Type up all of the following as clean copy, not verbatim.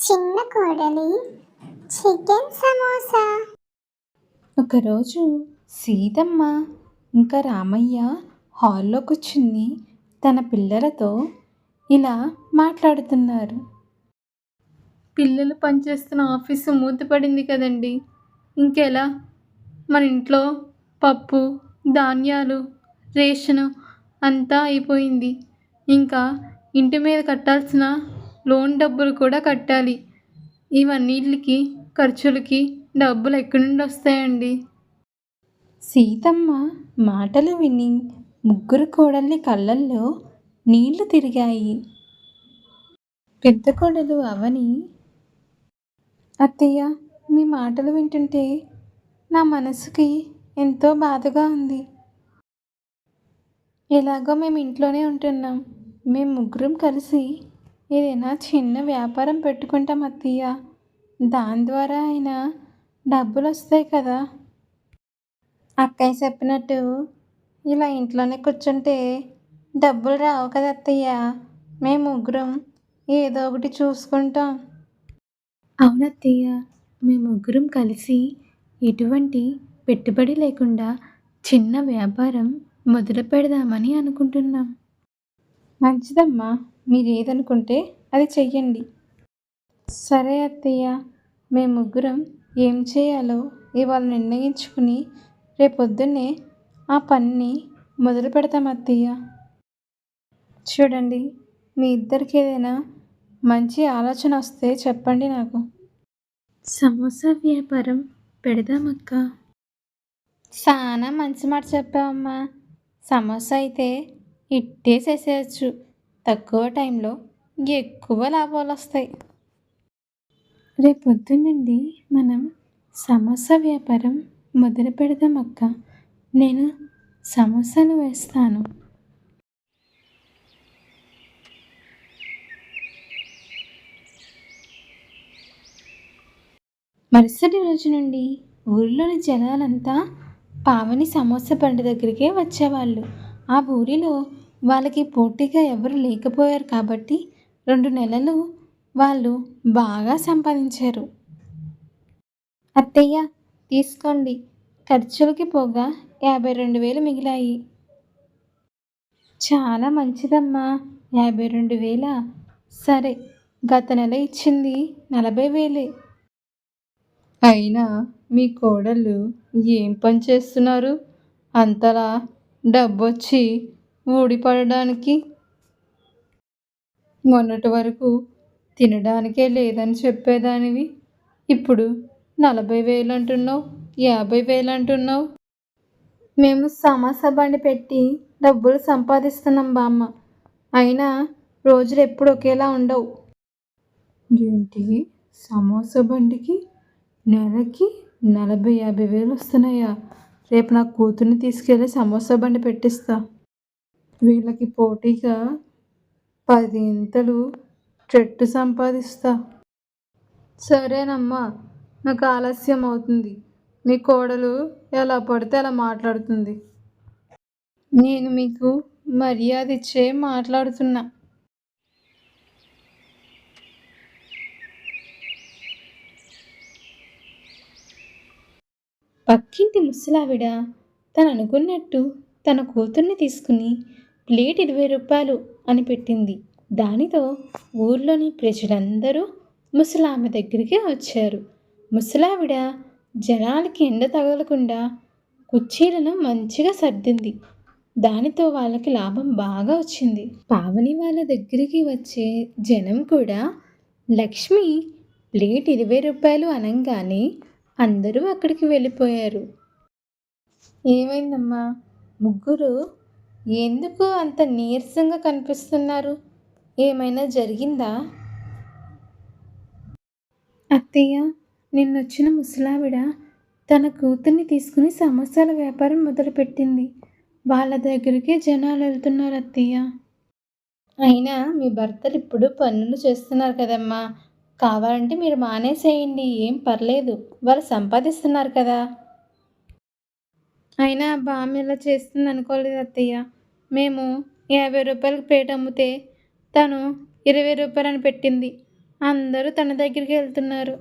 చిన్న కోడలి చికెన్ సమోసా. ఒకరోజు సీతమ్మ ఇంకా రామయ్య హాల్లో కూర్చుని తన పిల్లలతో ఇలా మాట్లాడుతున్నారు. పిల్లలు పనిచేస్తున్న ఆఫీసు మూతపడింది కదండి, ఇంకెలా? మన ఇంట్లో పప్పు ధాన్యాలు రేషను అంతా అయిపోయింది. ఇంకా ఇంటి మీద కట్టాల్సిన లోన్ డబ్బులు కూడా కట్టాలి. ఇవన్నిటికి ఖర్చులకి డబ్బులు ఎక్కడి నుండి వస్తాయండి? సీతమ్మ మాటలు విని ముగ్గురు కోడళ్ళ కళ్ళల్లో నీళ్లు తిరిగాయి. పెద్ద కోడలు అవని, అత్తయ్య, మీ మాటలు వింటుంటే నా మనసుకి ఎంతో బాధగా ఉంది. ఎలాగో మేము ఇంట్లోనే ఉంటున్నాం. మేము ముగ్గురం కలిసి ఏదైనా చిన్న వ్యాపారం పెట్టుకుంటాం అత్తయ్య. దాని ద్వారా అయినా డబ్బులు వస్తాయి కదా. అక్కయ్య చెప్పినట్టు ఇలా ఇంట్లోనే కూర్చుంటే డబ్బులు రావు కదా అత్తయ్య. మేము ముగ్గురం ఏదో ఒకటి చూసుకుంటాం. అవునత్తయ్య, మేము ముగ్గురం కలిసి ఎటువంటి పెట్టుబడి లేకుండా చిన్న వ్యాపారం మొదలు పెడదామని అనుకుంటున్నాం. మంచిదమ్మా, మీరు ఏదనుకుంటే అది చెయ్యండి. సరే అత్తయ్య, మేము ముగ్గురం ఏం చేయాలో ఇవాళ నిర్ణయించుకుని రేపొద్దున్నే ఆ పనిని మొదలు పెడతాం అత్తయ్య. చూడండి, మీ ఇద్దరికి ఏదైనా మంచి ఆలోచన వస్తే చెప్పండి నాకు. సమోసా వ్యాపారం పెడదామక్క. చాలా మంచి మాట చెప్పావమ్మా. సమోసా అయితే ఇట్టే చేసేయచ్చు. తక్కువ టైంలో ఎక్కువ లాభాలు వస్తాయి. రేపొద్దునండి మనం సమోసా వ్యాపారం మొదలు పెడదాం అక్క. నేను సమోసాలు వేస్తాను. మరుసటి రోజు నుండి ఊరిలోని జనాలంతా పావని సమోసా బండి దగ్గరికే వచ్చేవాళ్ళు. ఆ ఊరిలో వాళ్ళకి పోటీగా ఎవరు లేకపోయారు కాబట్టి 2 నెలలు వాళ్ళు బాగా సంపాదించారు. అత్తయ్య, తీసుకోండి. ఖర్చులకి పోగా 52,000 మిగిలాయి. చాలా మంచిదమ్మా. 52,000? సరే, గత నెల ఇచ్చింది 40,000. అయినా మీ కోడళ్ళు ఏం పని చేస్తున్నారు? అంతలా డబ్బొచ్చి ఊడిపడడానికి. మొన్నటి వరకు తినడానికే లేదని చెప్పేదానివి, ఇప్పుడు 40,000 అంటున్నావు, 50,000 అంటున్నావు. మేము సమోసా బండి పెట్టి డబ్బులు సంపాదిస్తున్నాం బామ్మ. అయినా రోజులు ఎప్పుడు ఒకేలా ఉండవు. ఏంటి, సమోసా బండికి నెలకి 40,000-50,000 వస్తున్నాయా? రేపు నా కూతుర్ని తీసుకెళ్ళి సమోసా బండి పెట్టిస్తా. వీళ్ళకి పోటీగా 10 ఇంతలు చెట్టు సంపాదిస్తా. సరేనమ్మా, నాకు ఆలస్యం అవుతుంది. మీ కోడలు ఎలా పడితే అలా మాట్లాడుతుంది. నేను మీకు మర్యాద ఇచ్చే మాట్లాడుతున్నా. పక్కింటి ముసలావిడ తను అనుకున్నట్టు తన కూతుర్ని తీసుకుని ప్లేట్ 20 రూపాయలు అని పెట్టింది. దానితో ఊర్లోని ప్రజలందరూ ముసలామె దగ్గరికి వచ్చారు. ముసలావిడ జనాలకి ఎండ తగలకుండా కుర్చీలను మంచిగా సర్దింది. దానితో వాళ్ళకి లాభం బాగా వచ్చింది. పావని వాళ్ళ దగ్గరికి వచ్చే జనం కూడా లక్ష్మి ప్లేట్ 20 రూపాయలు అనగానే అందరూ అక్కడికి వెళ్ళిపోయారు. ఏమైందమ్మా, ముగ్గురు ఎందుకు అంత నీరసంగా కనిపిస్తున్నారు? ఏమైనా జరిగిందా? అత్తయ్య, నిన్నొచ్చిన ముసలావిడ తన కూతుర్ని తీసుకుని సమోసాల వ్యాపారం మొదలుపెట్టింది. వాళ్ళ దగ్గరికే జనాలు వెళ్తున్నారు అత్తయ్య. అయినా మీ భర్తలు ఇప్పుడు పనులు చేస్తున్నారు కదమ్మా, కావాలంటే మీరు మానేసేయండి, ఏం పర్లేదు. వాళ్ళు సంపాదిస్తున్నారు కదా. అయినా బామ్మ ఇలా చేస్తుంది అనుకోలేదు అత్తయ్య. మేము 50 రూపాయలకు ప్లేట్ అమ్మితే తను 20 రూపాయలని పెట్టింది. అందరూ తన దగ్గరికి వెళ్తున్నారు.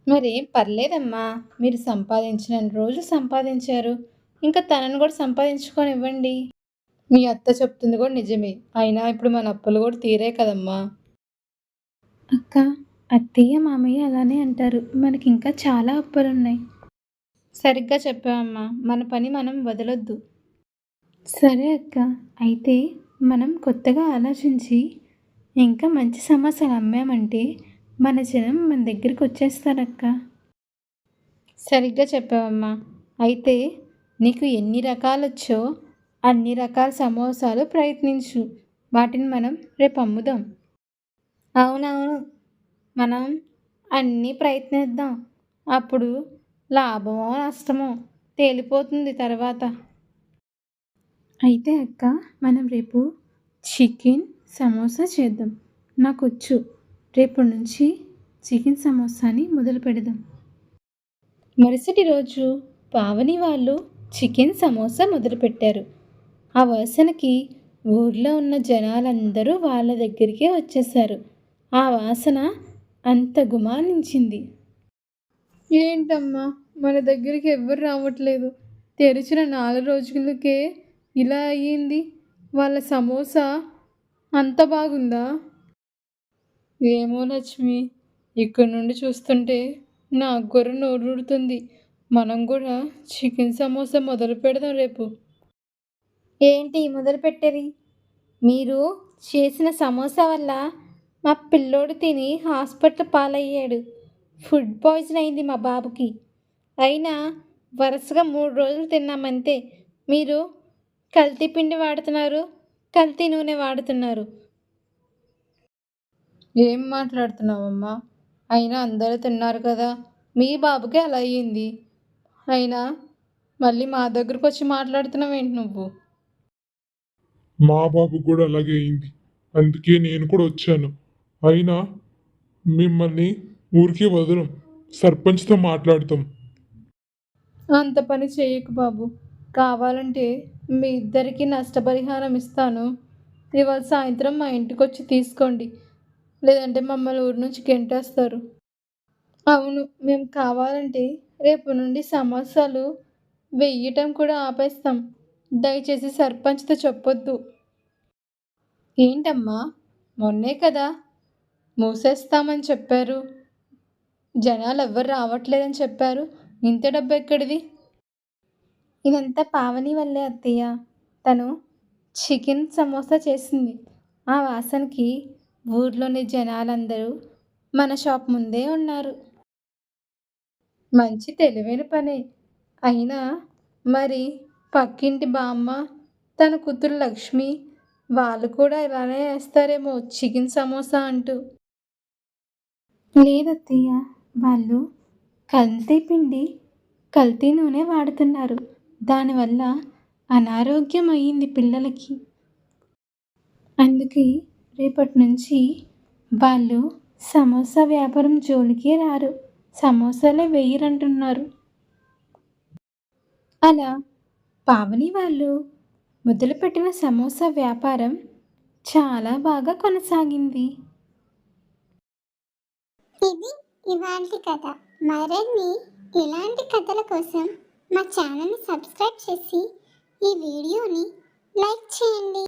మరేం పర్లేదమ్మా, మీరు సంపాదించిన రోజులు సంపాదించారు, ఇంకా తనను కూడా సంపాదించుకొనివ్వండి. మీ అత్త చెప్తుంది కూడా నిజమే. అయినా ఇప్పుడు మన అప్పులు కూడా తీరే కదమ్మా. అక్క, అత్తయ్య మామయ్య అలానే అంటారు. మనకి ఇంకా చాలా అప్పులున్నాయి. సరిగ్గా చెప్పావమ్మా, మన పని మనం వదలొద్దు. సరే అక్క, అయితే మనం కొత్తగా ఆలోచించి ఇంకా మంచి సమస్యలు అమ్మామంటే మన జనం మన దగ్గరికి వచ్చేస్తారక్క. సరిగ్గా చెప్పావమ్మా. అయితే నీకు ఎన్ని రకాలొచ్చో అన్ని రకాల సమోసాలు ప్రయత్నించు. వాటిని మనం రేపు అమ్ముదాం. అవునవును, మనం అన్నీ ప్రయత్నిద్దాం. అప్పుడు లాభమో నష్టమో తేలిపోతుంది తర్వాత. అయితే అక్క, మనం రేపు చికెన్ సమోసా చేద్దాం. నాకొచ్చు. రేపటి నుంచి చికెన్ సమోసాని మొదలు పెడదాం. మరుసటి రోజు పావని వాళ్ళు చికెన్ సమోసా మొదలుపెట్టారు. ఆ వాసనకి ఊర్లో ఉన్న జనాలందరూ వాళ్ళ దగ్గరికే వచ్చేశారు. ఆ వాసన అంత గుమానించింది. ఏంటమ్మా, మన దగ్గరికి ఎవ్వరు రావట్లేదు. తెరిచిన 4 రోజులకే ఇలా అయ్యింది. వాళ్ళ సమోసా అంత బాగుందా? ఏమో లక్ష్మి, ఇక్కడ నుండి చూస్తుంటే నాకు కూడా నోరూరుతుంది. మనం కూడా చికెన్ సమోసా మొదలు పెడదాం రేపు. ఏంటి మొదలు పెట్టేది? మీరు చేసిన సమోసా వల్ల మా పిల్లోడు తిని హాస్పిటల్ పాలయ్యాడు. ఫుడ్ పాయిజన్ అయింది మా బాబుకి. అయినా వరుసగా 3 రోజులు తిన్నామంతే. మీరు కల్తీ పిండి వాడుతున్నారు, కల్తీ నూనె వాడుతున్నారు. ఏం మాట్లాడుతున్నావమ్మా? అయినా అందరూ తిన్నారు కదా, మీ బాబుకే అలా అయ్యింది. అయినా మళ్ళీ మా దగ్గరకు వచ్చి మాట్లాడుతున్నావేంటి నువ్వు? మా బాబుకు కూడా అలాగే అయింది. అందుకే నేను కూడా వచ్చాను. అయినా మిమ్మల్ని ఊరికే వదలం. సర్పంచ్తో మాట్లాడతాం. అంత పని చేయకు బాబు. కావాలంటే మీ ఇద్దరికీ నష్టపరిహారం ఇస్తాను. ఇవాళ సాయంత్రం మా ఇంటికి వచ్చి తీసుకోండి. లేదంటే మమ్మల్ని ఊరి నుంచి గెంటేస్తారు. అవును, మేము కావాలంటే రేపు నుండి సమోసాలు వెయ్యటం కూడా ఆపేస్తాం. దయచేసి సర్పంచ్తో చెప్పొద్దు. ఏంటమ్మా, మొన్నే కదా మూసేస్తామని చెప్పారు. జనాలు ఎవ్వరు రావట్లేదని చెప్పారు. ఇంత డబ్బు ఎక్కడిది? ఇదంతా పావని వల్లే అత్తయ్య. తను చికెన్ సమోసా చేసింది. ఆ వాసనకి ఊర్లోని జనాలందరూ మన షాప్ ముందే ఉన్నారు. మంచి తెలివైన పనే. అయినా మరి పక్కింటి బామ్మ, తన కూతురు లక్ష్మి వాళ్ళు కూడా ఇలానే వేస్తారేమో చికెన్ సమోసా అంటూ. లేదత్తయ్య, వాళ్ళు కల్తీ పిండి, కల్తీ నూనె వాడుతున్నారు. దానివల్ల అనారోగ్యం అయ్యింది పిల్లలకి. అందుకే రేపటి నుంచి వాళ్ళు సమోసా వ్యాపారం జోలికే రారు. సమోసాలే వేయరంటున్నారు. అలా పావని వాళ్ళు మొదలుపెట్టిన సమోసా వ్యాపారం చాలా బాగా కొనసాగింది. ఇది ఇవాల్టి కథ. మరిన్ని ఇలాంటి కథల కోసం మా ఛానల్ని సబ్స్క్రైబ్ చేసి ఈ వీడియోని లైక్ చేయండి.